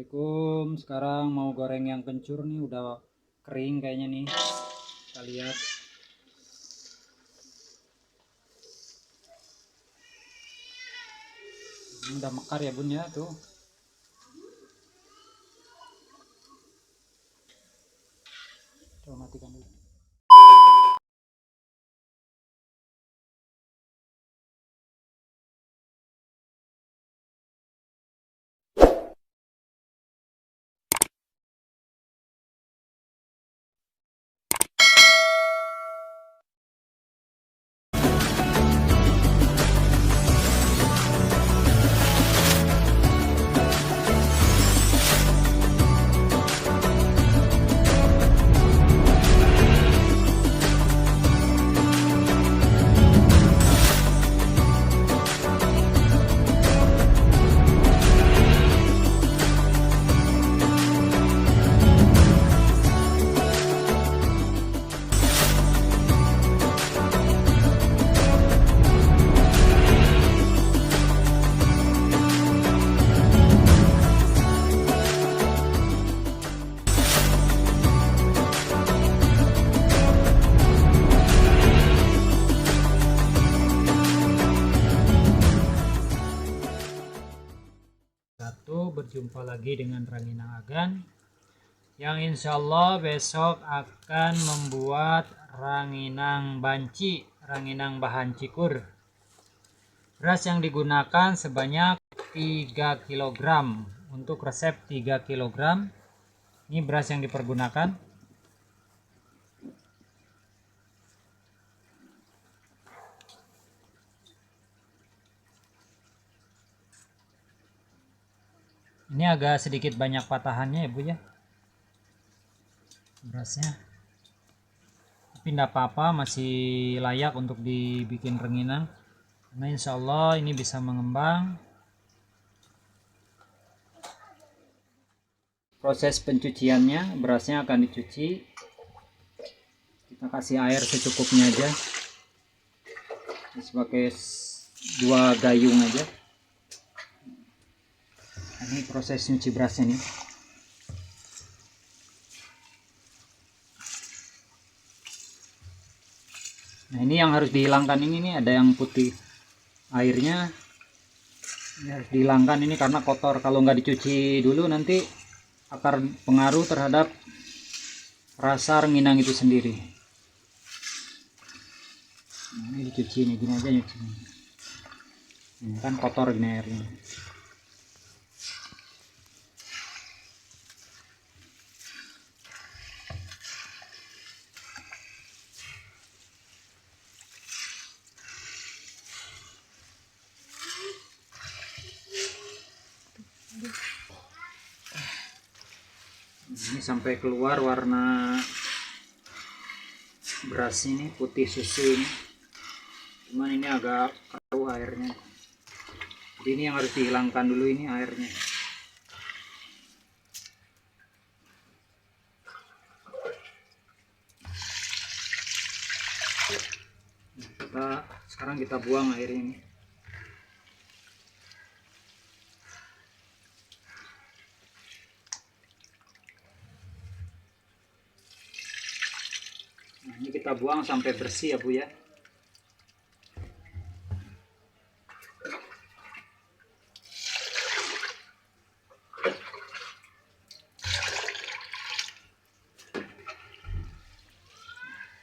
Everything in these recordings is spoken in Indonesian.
Assalamualaikum. Sekarang mau goreng yang kencur nih, udah kering kayaknya nih. Kita lihat. Ini udah mekar ya bun ya tuh. Coba matikan dulu. Berjumpa lagi dengan Ranginang Agan yang insya Allah besok akan membuat ranginang banci, ranginang bahan cikur. Beras yang digunakan sebanyak 3 kg untuk resep 3 kg. Ini beras yang dipergunakan. Ini agak sedikit banyak patahannya ya bu ya, berasnya. Tapi tidak apa-apa, masih layak untuk dibikin ranginang. Karena insya Allah ini bisa mengembang. Proses pencuciannya, berasnya akan dicuci. Kita kasih air secukupnya aja. Sebagai 2 gayung aja. Ini proses nyuci berasnya nih. Nah ini yang harus dihilangkan ini nih, ada yang putih airnya. Ini harus dihilangkan ini karena kotor. Kalau nggak dicuci dulu nanti akan pengaruh terhadap rasa ranginang itu sendiri. Nah, ini dicuci nih, gini aja nyuci. Ini kan kotor gini airnya. Ini sampai keluar warna beras ini, putih susu ini. Cuman ini agak keruh airnya. Jadi ini yang harus dihilangkan dulu ini airnya. Sekarang kita buang air ini. Nah, ini kita buang sampai bersih ya bu ya.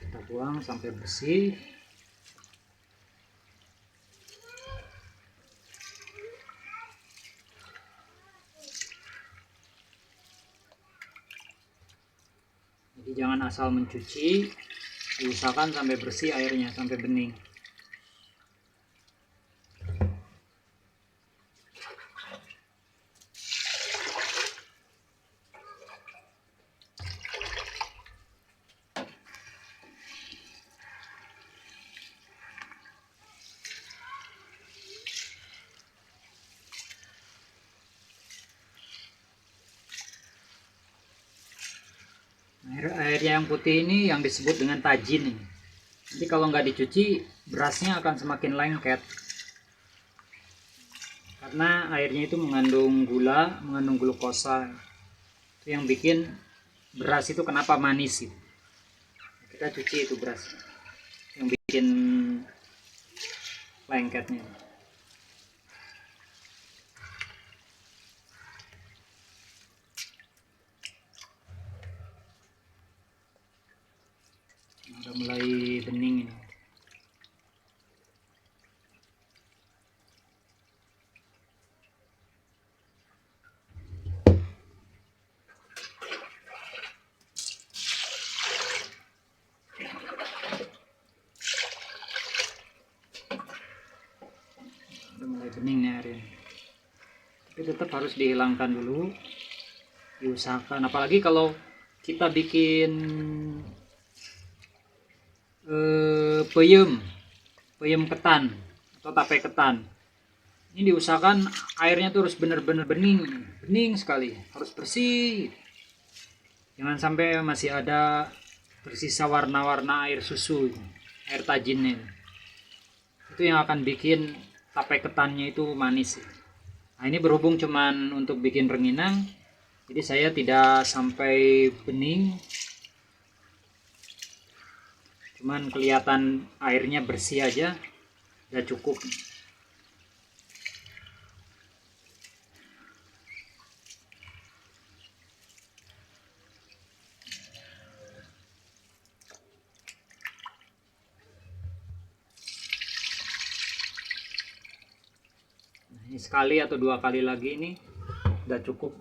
Kita buang sampai bersih. Jadi jangan asal mencuci, diusahakan sampai bersih airnya, sampai bening. Airnya yang putih ini yang disebut dengan tajin ini. Jadi kalau nggak dicuci, berasnya akan semakin lengket. karena airnya itu mengandung gula, mengandung glukosa. Itu yang bikin beras itu kenapa manis gitu. Kita cuci itu beras yang bikin lengketnya. Udah mulai bening ini. Udah mulai bening nih air ini. Tapi tetap harus dihilangkan dulu, diusahakan. Apalagi kalau kita bikin peyem ketan atau tape ketan, ini diusahakan airnya tuh harus benar-benar bening sekali, harus bersih, jangan sampai masih ada tersisa warna-warna air susu, air tajinnya. Itu yang akan bikin tape ketannya itu manis. Nah, ini berhubung cuman untuk bikin rengginang, jadi saya tidak sampai bening, cuman kelihatan airnya bersih aja, udah cukup. Nah, ini sekali atau 2 kali lagi ini udah cukup.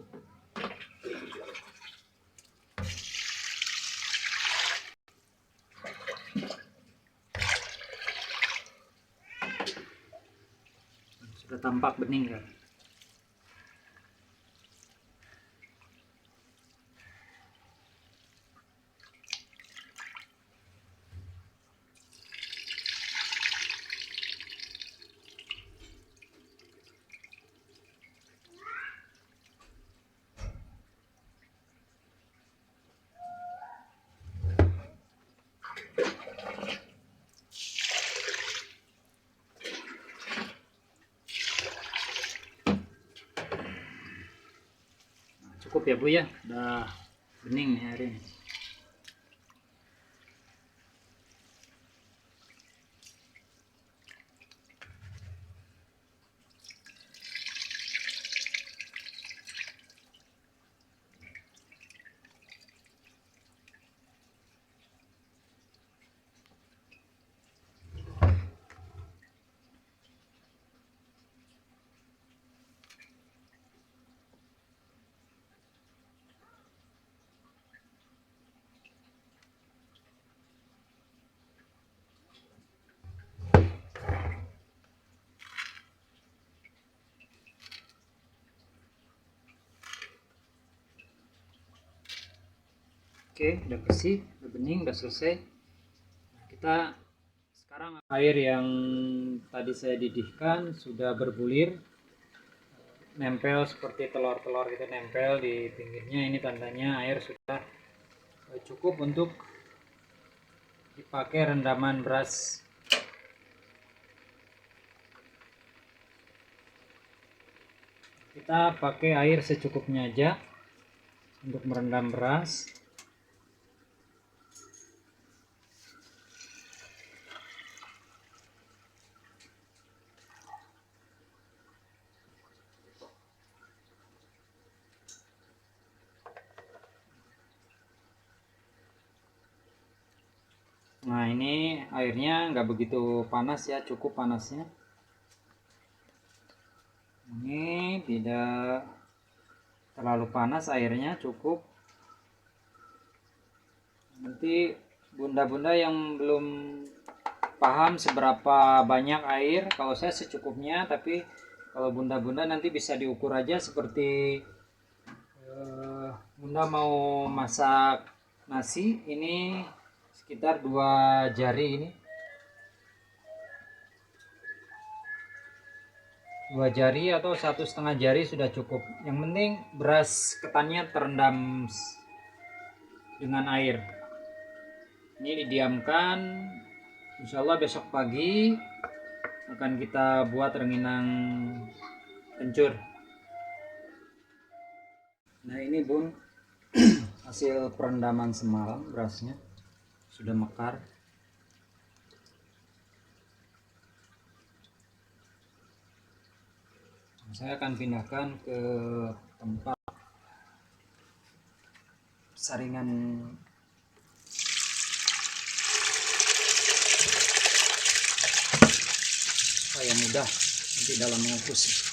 Sudah tampak bening kan. Cukup ya Bu ya, udah bening nih hari ini. Oke, udah bersih, udah bening, udah selesai. Kita sekarang air yang tadi saya didihkan sudah berbulir, nempel seperti telur-telur gitu, nempel di pinggirnya. Ini tandanya air sudah cukup untuk dipakai rendaman beras. Kita pakai air secukupnya aja untuk merendam beras. Nah, ini airnya nggak begitu panas ya, cukup panasnya. Ini tidak terlalu panas airnya, cukup. Nanti bunda-bunda yang belum paham seberapa banyak air, kalau saya secukupnya, tapi kalau bunda-bunda nanti bisa diukur aja seperti bunda mau masak nasi, ini sekitar 2 jari ini. 2 jari atau 1,5 jari sudah cukup. Yang penting beras ketannya terendam dengan air. Ini didiamkan, insya Allah besok pagi akan kita buat rengginang kencur. Nah ini bun, hasil perendaman semalam berasnya sudah mekar. Saya akan pindahkan ke tempat saringan supaya mudah nanti dalam mengukus.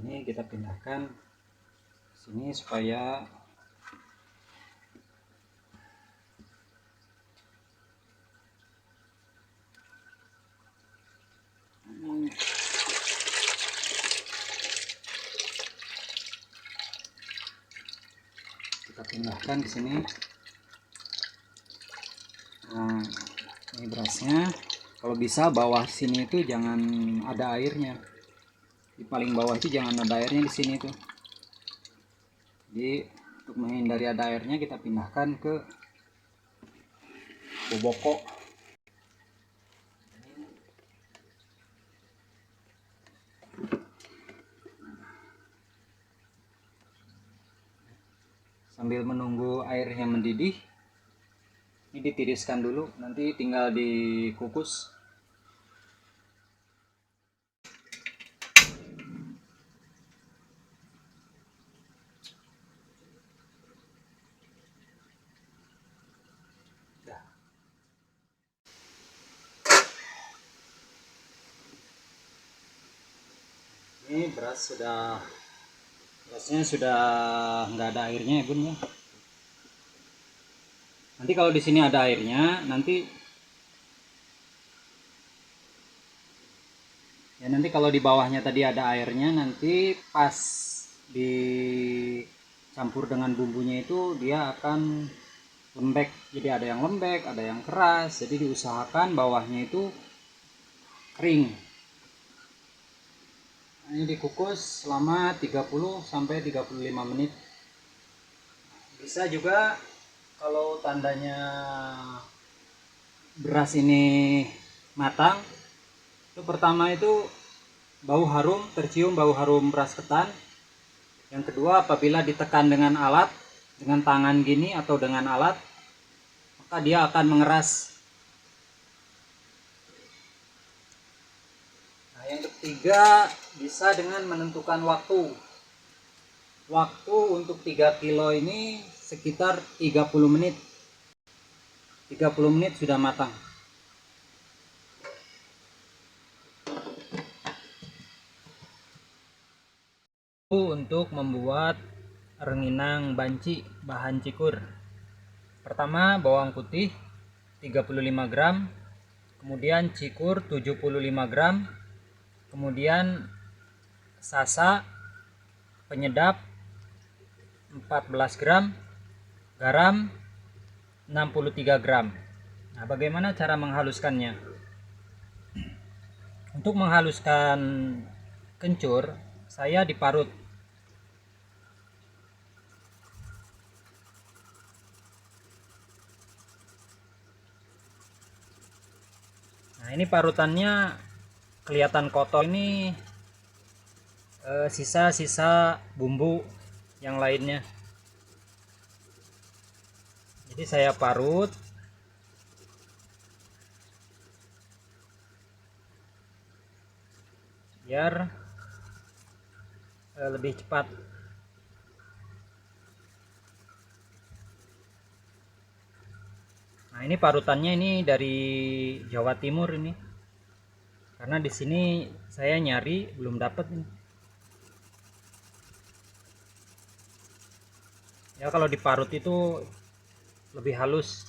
Ini kita pindahkan sini supaya kita pindahkan ke sini. Nah, ini berasnya. Kalau bisa bawah sini itu jangan ada airnya. Di paling bawah itu jangan ada airnya di sini tuh. Jadi untuk menghindari ada airnya kita pindahkan ke boboko. Sambil menunggu airnya mendidih, ini ditiriskan dulu, nanti tinggal dikukus. Ini berasnya sudah nggak ada airnya ya bun ya. Nanti kalau di sini ada airnya, nanti kalau di bawahnya tadi ada airnya, nanti pas dicampur dengan bumbunya itu dia akan lembek. Jadi ada yang lembek, ada yang keras. Jadi diusahakan bawahnya itu kering. Ini dikukus selama 30 sampai 35 menit. Bisa juga kalau tandanya beras ini matang, itu pertama itu tercium bau harum beras ketan. Yang kedua, apabila ditekan dengan alat, dengan tangan gini atau dengan alat, maka dia akan mengeras. Nah, yang ketiga, bisa dengan menentukan waktu. Waktu untuk 3 kilo ini sekitar 30 menit. 30 menit sudah matang. Untuk membuat rengginang banci bahan cikur. Pertama, bawang putih 35 gram, kemudian cikur 75 gram, kemudian sasa penyedap 14 gram, garam 63 gram. Nah, bagaimana cara menghaluskannya? Untuk menghaluskan kencur, saya diparut. Nah, ini parutannya kelihatan kotor, ini sisa-sisa bumbu yang lainnya. Jadi saya parut biar lebih cepat. Nah, Nah, ini parutannya ini dari Jawa Timur ini. Karena di sini saya nyari belum dapat ini. Ya kalau diparut itu lebih halus.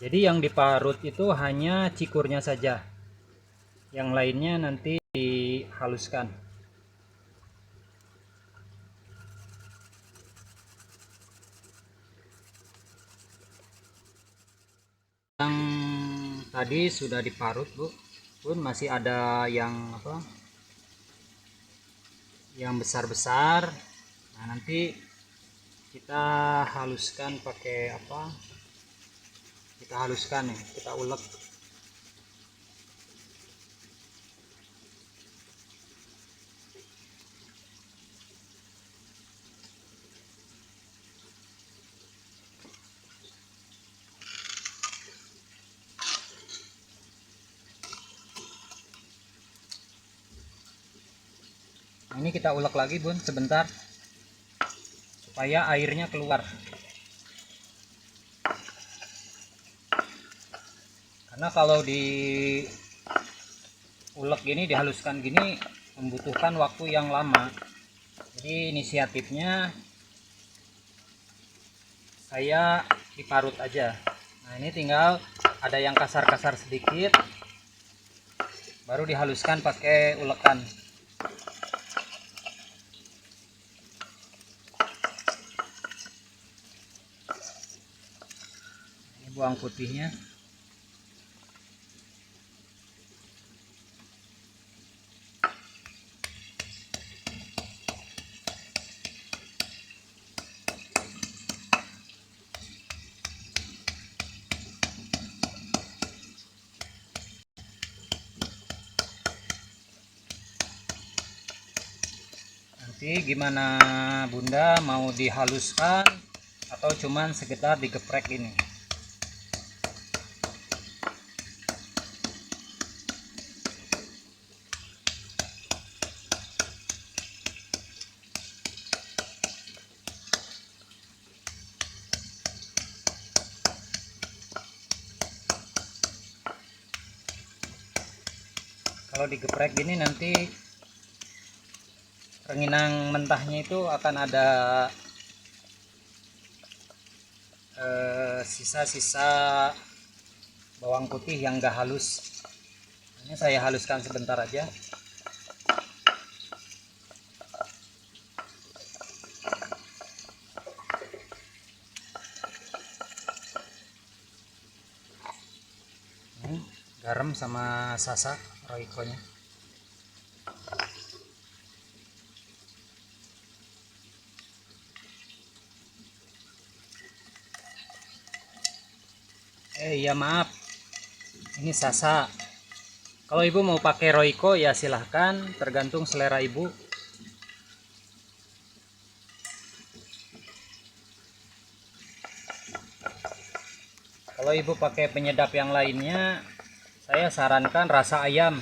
Jadi yang diparut itu hanya cikurnya saja. Yang lainnya nanti dihaluskan. Yang tadi sudah diparut, Bu. Pun masih ada yang apa? Yang besar-besar. Nah, nanti kita haluskan pakai apa? Kita haluskan ya, kita ulek. Nah, ini kita ulek lagi, Bun, sebentar supaya airnya keluar. Karena kalau di ulek gini, dihaluskan gini membutuhkan waktu yang lama. Jadi inisiatifnya saya diparut aja. Nah, ini tinggal ada yang kasar-kasar sedikit, baru dihaluskan pakai ulekan. Ini bawang putihnya. Nanti gimana Bunda, mau dihaluskan atau cuman sekedar digeprek ini? Kalau digeprek gini nanti rengginang mentahnya itu akan ada sisa-sisa bawang putih yang enggak halus. Ini saya haluskan sebentar aja. Ini garam sama sasa roikonya. Iya maaf, ini sasa. Kalau ibu mau pakai roiko ya silahkan, tergantung selera ibu. Kalau ibu pakai penyedap yang lainnya, saya sarankan rasa ayam,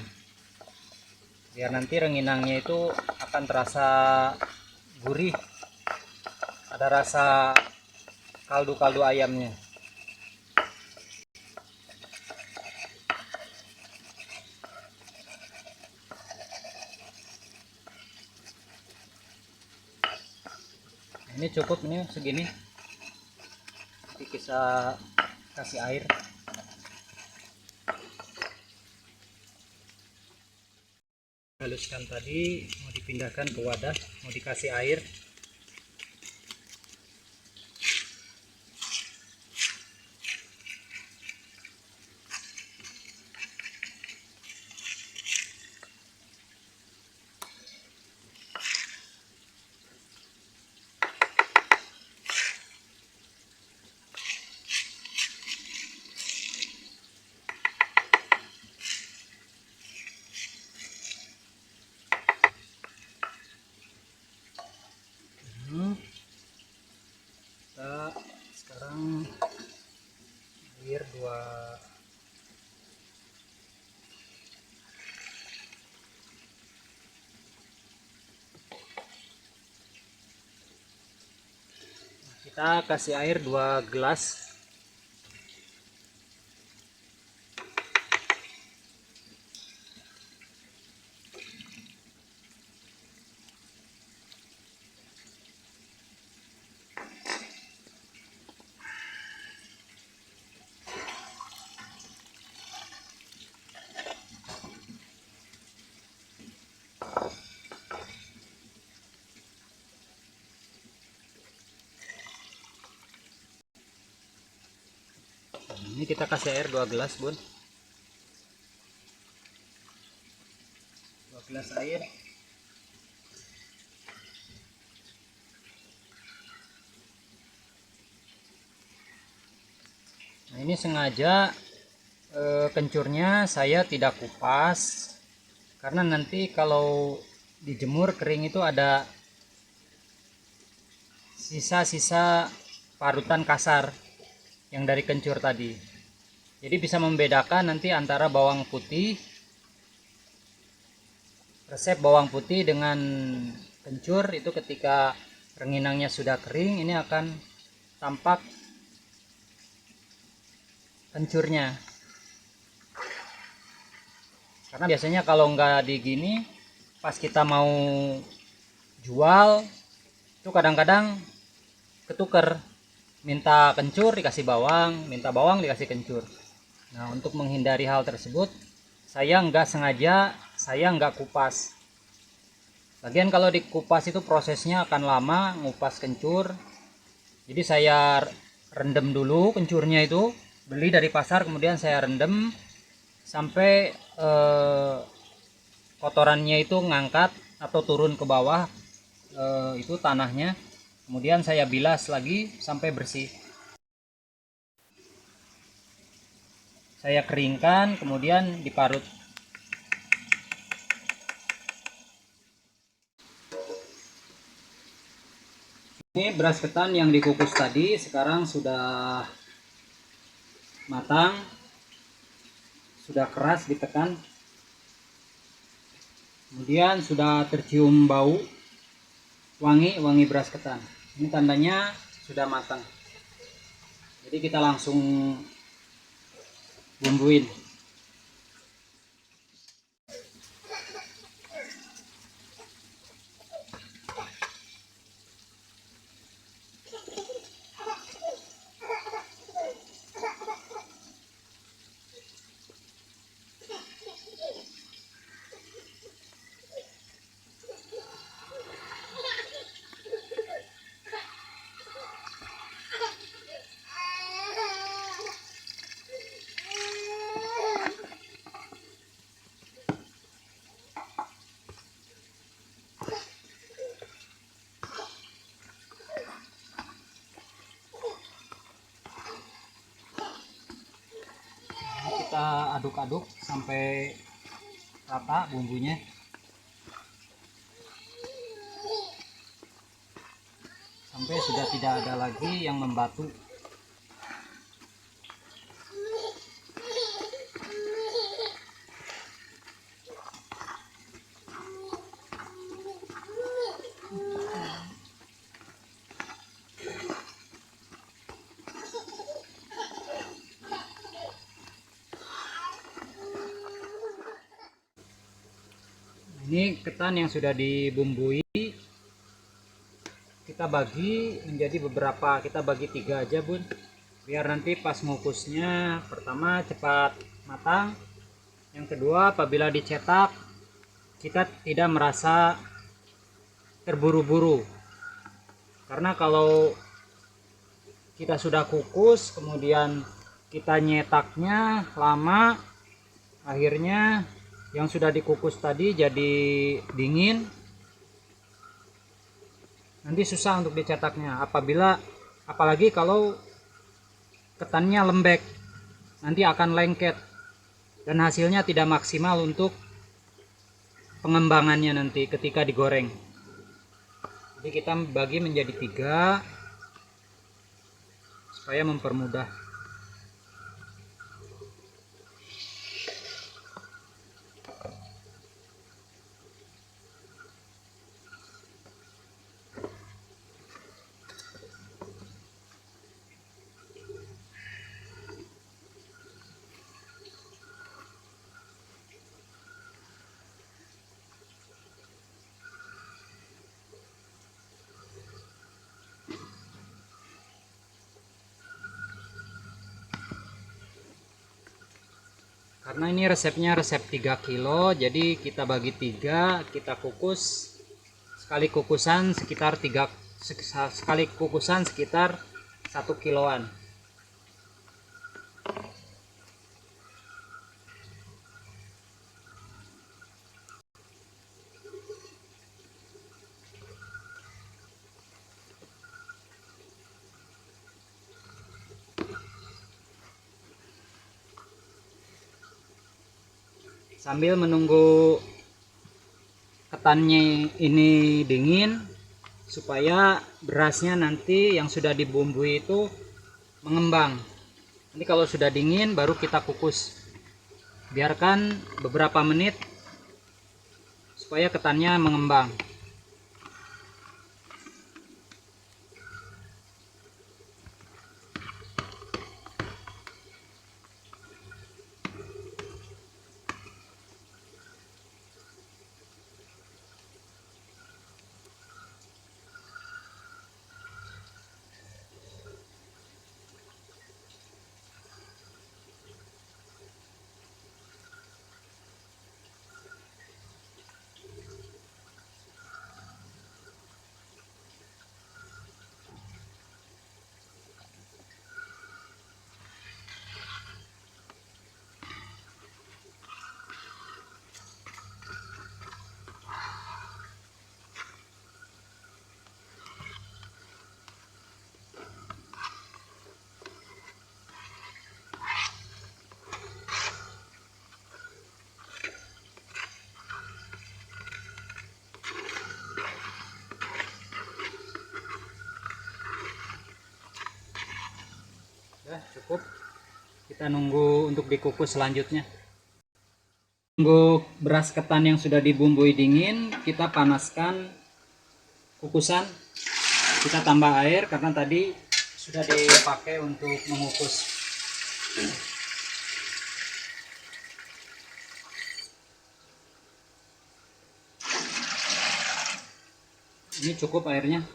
biar nanti rengginangnya itu akan terasa gurih, ada rasa kaldu-kaldu ayamnya. Ini cukup, ini segini. Nanti kita kasih air. Haluskan tadi mau dipindahkan ke wadah, mau dikasih air. Kita kasih air 2 gelas. Ini kita kasih air 2 gelas, Bun. 2 gelas air. Nah, ini sengaja kencurnya saya tidak kupas karena nanti kalau dijemur kering itu ada sisa-sisa parutan kasar yang dari kencur tadi. Jadi bisa membedakan nanti antara bawang putih, resep bawang putih dengan kencur itu ketika rengginangnya sudah kering, ini akan tampak kencurnya. Karena biasanya kalau nggak di gini, pas kita mau jual itu kadang-kadang ketuker, minta kencur dikasih bawang, minta bawang dikasih kencur. Nah, untuk menghindari hal tersebut, saya nggak sengaja, saya nggak kupas. Lagian kalau dikupas itu prosesnya akan lama, ngupas kencur. Jadi saya rendam dulu kencurnya itu, beli dari pasar, kemudian saya rendam sampai kotorannya itu ngangkat atau turun ke bawah, itu tanahnya. Kemudian saya bilas lagi sampai bersih. Saya keringkan, kemudian diparut. Ini beras ketan yang dikukus tadi sekarang sudah matang, sudah keras ditekan, kemudian sudah tercium bau wangi beras ketan. Ini tandanya sudah matang. Jadi kita langsung bumbuin. Kita aduk-aduk sampai rata bumbunya, sampai sudah tidak ada lagi yang membatu. Ini ketan yang sudah dibumbui kita bagi menjadi beberapa, kita bagi 3 aja, Bun, biar nanti pas ngukusnya pertama cepat matang, yang kedua apabila dicetak kita tidak merasa terburu-buru. Karena kalau kita sudah kukus kemudian kita nyetaknya lama, akhirnya yang sudah dikukus tadi jadi dingin, nanti susah untuk dicetaknya. Apalagi kalau ketannya lembek, nanti akan lengket dan hasilnya tidak maksimal untuk pengembangannya nanti ketika digoreng. Jadi kita bagi menjadi 3 supaya mempermudah. Karena ini resepnya resep 3 kilo, jadi kita bagi 3, kita kukus. Sekali kukusan sekitar 1 kiloan. Sambil menunggu ketannya ini dingin, supaya berasnya nanti yang sudah dibumbui itu mengembang. Nanti kalau sudah dingin baru kita kukus. Biarkan beberapa menit supaya ketannya mengembang. Ya, cukup. Kita nunggu untuk dikukus selanjutnya. Tunggu beras ketan yang sudah dibumbui dingin, kita panaskan kukusan. Kita tambah air karena tadi sudah dipakai untuk mengukus. Ini cukup airnya.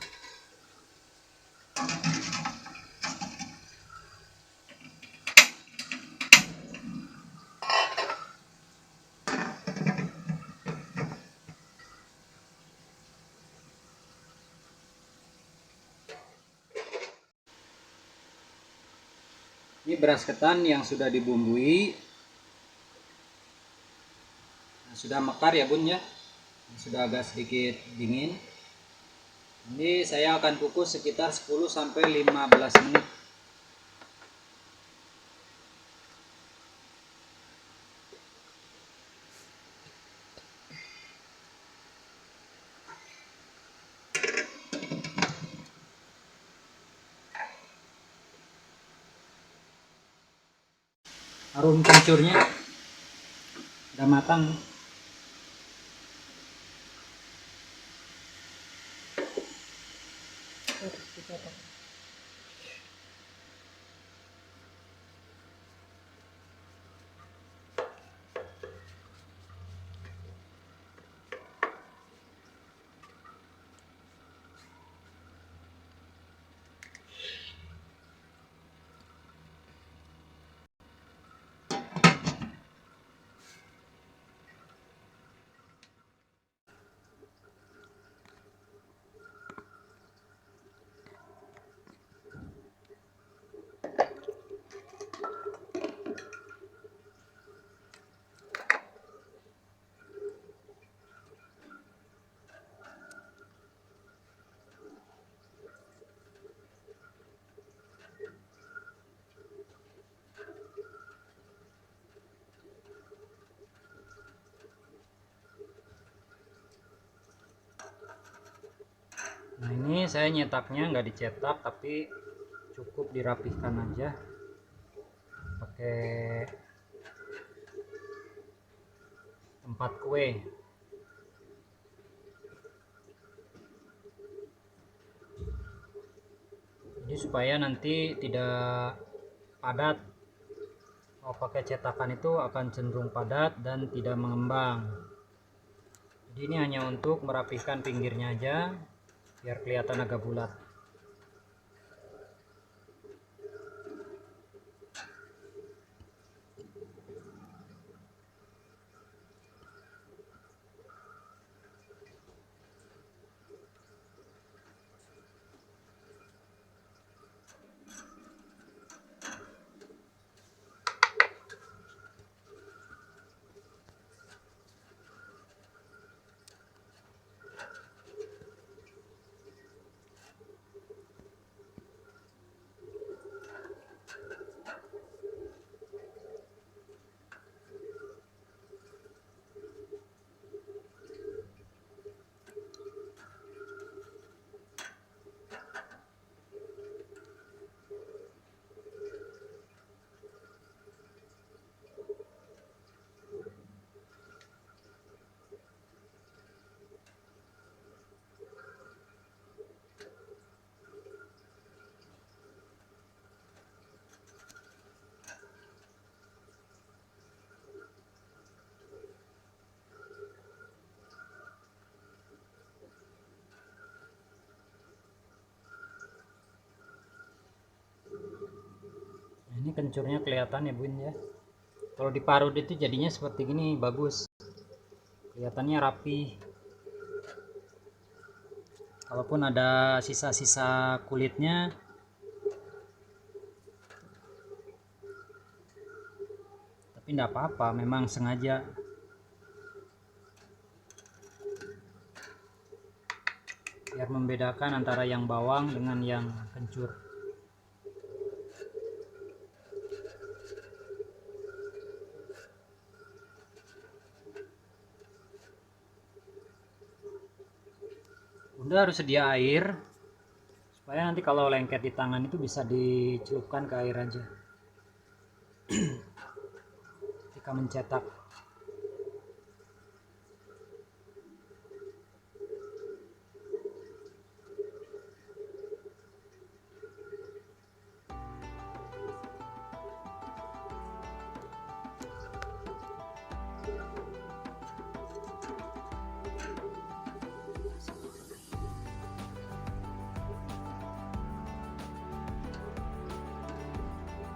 Ini beras ketan yang sudah dibumbui. Nah, sudah mekar ya bun ya. Sudah agak sedikit dingin. Ini saya akan kukus sekitar 10-15 menit. Harum kencurnya udah matang. Nah ini saya nyetaknya nggak dicetak tapi cukup dirapihkan aja pakai tempat kue. Jadi supaya nanti tidak padat. Kalau pakai cetakan itu akan cenderung padat dan tidak mengembang. Jadi ini hanya untuk merapihkan pinggirnya aja biar kelihatan agak bulat. Ini kencurnya kelihatan ya bun ya. Kalau diparut itu jadinya seperti gini, bagus, kelihatannya rapi. Kalaupun ada sisa-sisa kulitnya, tapi tidak apa-apa, memang sengaja biar membedakan antara yang bawang dengan yang kencur. Bunda harus sedia air supaya nanti kalau lengket di tangan itu bisa dicelupkan ke air aja ketika mencetak.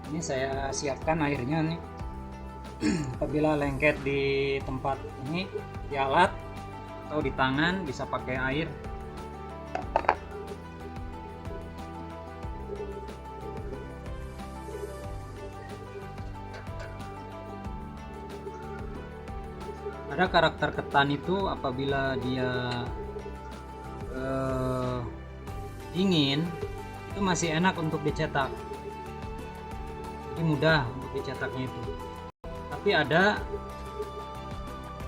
Ini saya siapkan airnya nih. Apabila lengket di tempat ini, di alat atau di tangan, bisa pakai air. Ada karakter ketan itu apabila dia dingin, itu masih enak untuk dicetak. Jadi mudah untuk dicetaknya itu. Tapi ada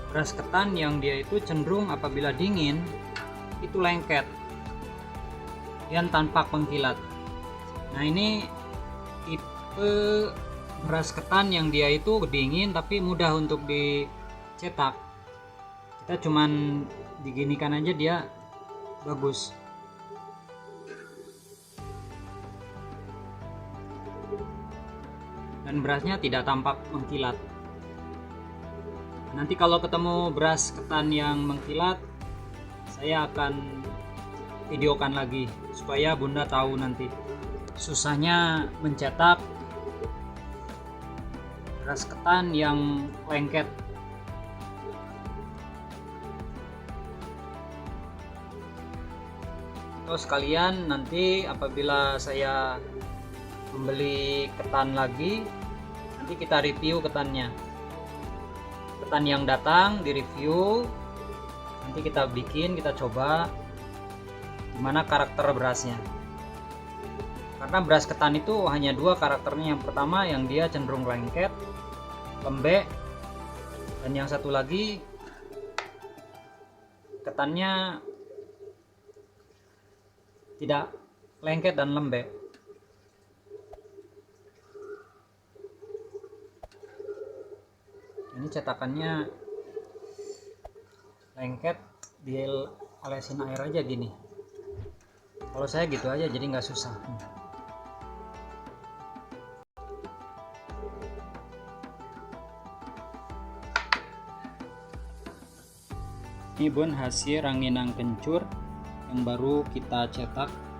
beras ketan yang dia itu cenderung apabila dingin itu lengket dan tanpa pengkilat. Nah, ini tipe beras ketan yang dia itu dingin tapi mudah untuk dicetak. Kita cuman diginikan aja dia bagus. Dan berasnya tidak tampak mengkilat. Nanti kalau ketemu beras ketan yang mengkilat, saya akan videokan lagi supaya Bunda tahu nanti susahnya mencetak beras ketan yang lengket. Terus kalian nanti apabila saya membeli ketan lagi, nanti kita review ketannya. Ketan yang datang di review, nanti kita bikin, kita coba gimana karakter berasnya. Karena beras ketan itu hanya dua karakternya. Yang pertama yang dia cenderung lengket, lembek, dan yang satu lagi ketannya tidak lengket dan lembek. Ini cetakannya lengket, diolesin air aja gini. Kalau saya gitu aja jadi nggak susah. Ini bun hasil ranginang kencur yang baru kita cetak.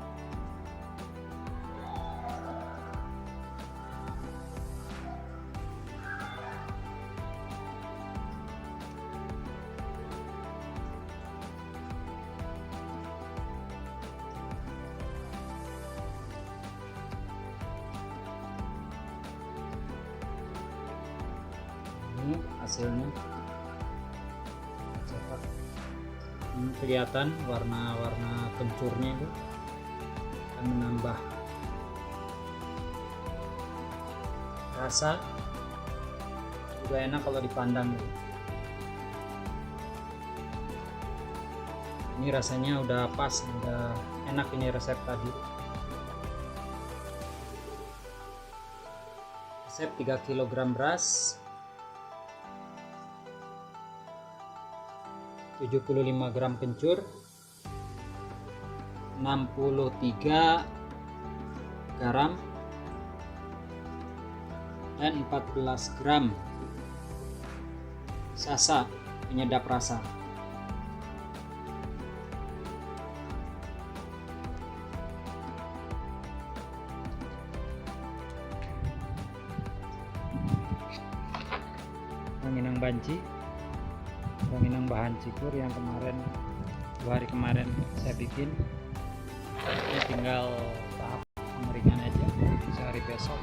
Ini hasilnya cetak. Ini kelihatan warna-warna kencurnya itu akan menambah rasa, juga enak kalau dipandang. Ini rasanya udah pas, udah enak ini resep tadi. Resep 3 kg beras, 75 gram kencur, 63 garam, dan 14 gram sasa penyedap rasa. ranginang banci, ranginang bahan cikur yang kemarin 2 hari kemarin saya bikin. Ini tinggal tahap pengeringan aja, sehari besok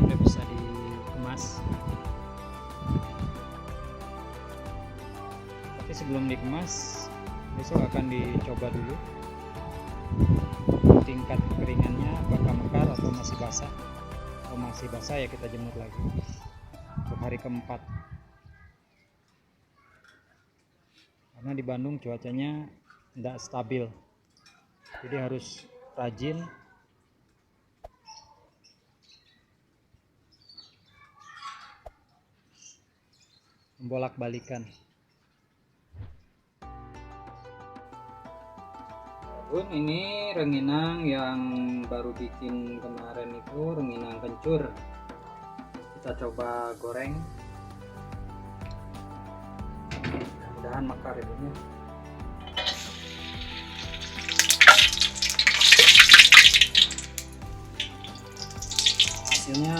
udah bisa dikemas. Tapi sebelum dikemas, besok akan dicoba dulu tingkat kekeringannya, apakah mekar atau masih basah. Kalau masih basah ya kita jemur lagi untuk hari keempat, karena di Bandung cuacanya tidak stabil, jadi harus rajin membolak-balikan. Bun, ini rengginang yang baru bikin kemarin itu rengginang kencur. Kita coba goreng. Mudah-mudahan mekar ya Bun ya. Hasilnya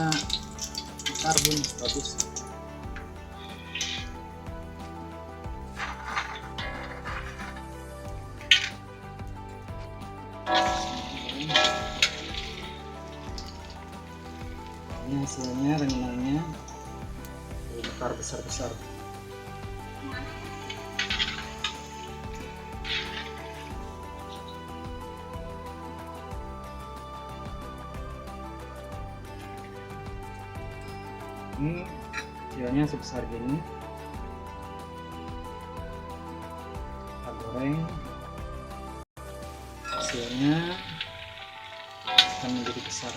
mekar Bun, bagus. Ini hasilnya rengginangnya mekar besar-besar. Ini hasilnya sebesar gini. Kita goreng, hasilnya akan menjadi besar.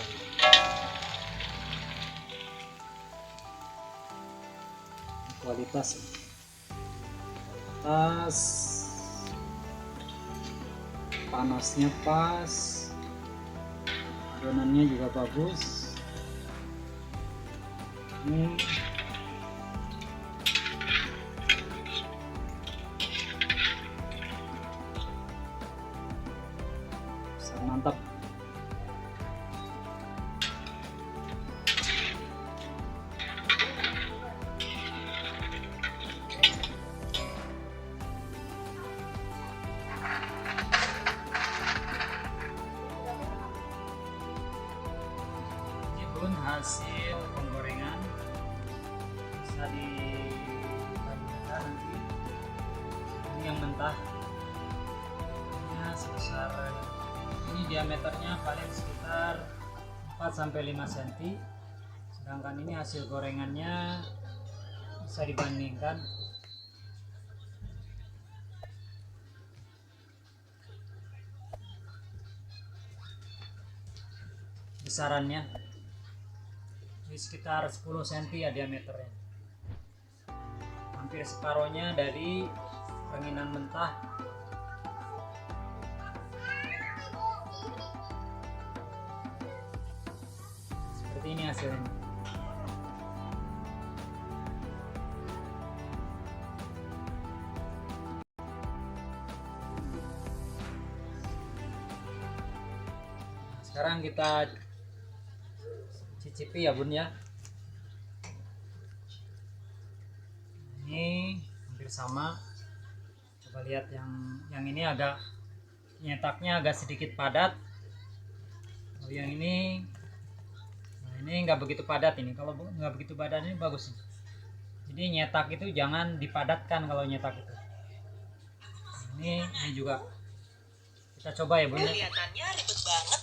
Kualitas panasnya pas, adonannya juga bagus. Ini mantap. Hasil penggorengan bisa dilanjutkan nanti. Ini yang mentah, ini sebesar ini, diameternya paling sekitar 4-5 cm, sedangkan ini hasil gorengannya bisa dibandingkan besarannya di sekitar 10 cm ya diameternya, hampir separohnya dari rengginang mentah. Seperti ini hasilnya. Sekarang kita cicipi ya Bun ya. Ini hampir sama. Coba lihat yang ini agak nyetaknya agak sedikit padat. Kalau yang ini, nah ini nggak begitu padat ini. Kalau nggak begitu padat ini bagus. Jadi nyetak itu jangan dipadatkan kalau nyetak itu. Ini juga kita coba ya Bun. Kelihatannya ribet banget.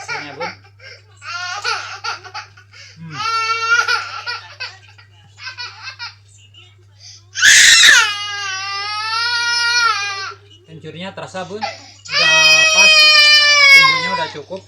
Hasilnya Bun. Kencurnya terasa Bun, udah pas, bumbunya udah cukup.